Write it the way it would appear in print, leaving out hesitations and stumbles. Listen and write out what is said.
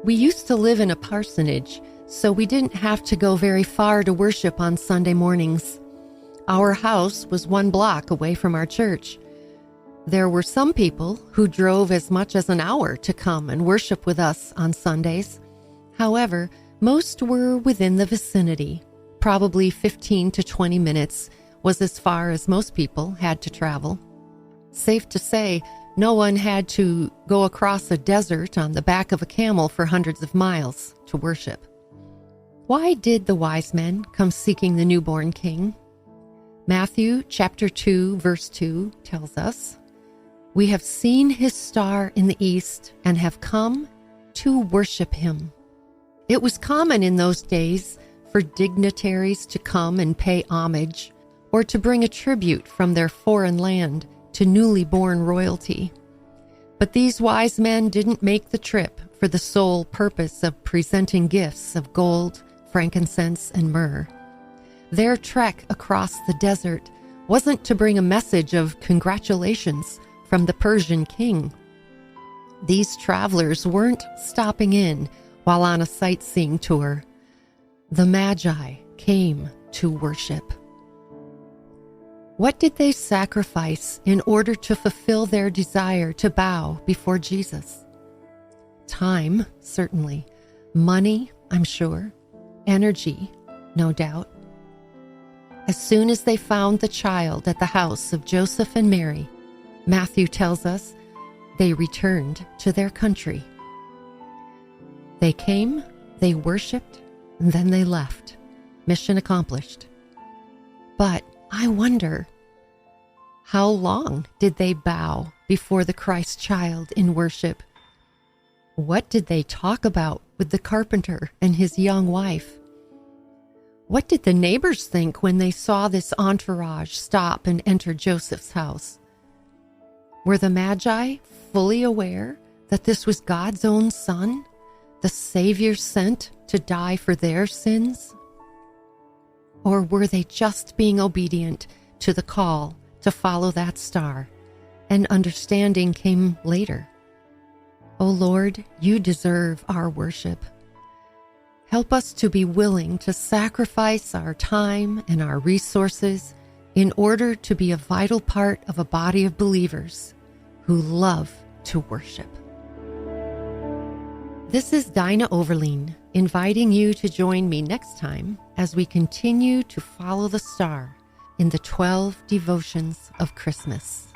We used to live in a parsonage, so we didn't have to go very far to worship on Sunday mornings. Our house was 1 block away from our church. There were some people who drove as much as an hour to come and worship with us on Sundays. However, most were within the vicinity. Probably 15 to 20 minutes was as far as most people had to travel. Safe to say, no one had to go across a desert on the back of a camel for hundreds of miles to worship. Why did the wise men come seeking the newborn king? Matthew chapter 2, verse 2 tells us, "We have seen his star in the east and have come to worship him." It was common in those days for dignitaries to come and pay homage or to bring a tribute from their foreign land to newly born royalty. But these wise men didn't make the trip for the sole purpose of presenting gifts of gold, frankincense, and myrrh. Their trek across the desert wasn't to bring a message of congratulations from the Persian king. These travelers weren't stopping in while on a sightseeing tour. The Magi came to worship. What did they sacrifice in order to fulfill their desire to bow before Jesus? Time, certainly. Money, I'm sure. Energy, no doubt. As soon as they found the child at the house of Joseph and Mary, Matthew tells us they returned to their country. They came, they worshiped, and then they left. Mission accomplished. But I wonder, how long did they bow before the Christ child in worship? What did they talk about with the carpenter and his young wife? What did the neighbors think when they saw this entourage stop and enter Joseph's house? Were the Magi fully aware that this was God's own son, the Savior sent to die for their sins? Or were they just being obedient to the call to follow that star, and understanding came later? O Lord, you deserve our worship. Help us to be willing to sacrifice our time and our resources in order to be a vital part of a body of believers who love to worship. This is Dinah Overleen, inviting you to join me next time as we continue to follow the star in the 12 devotions of Christmas.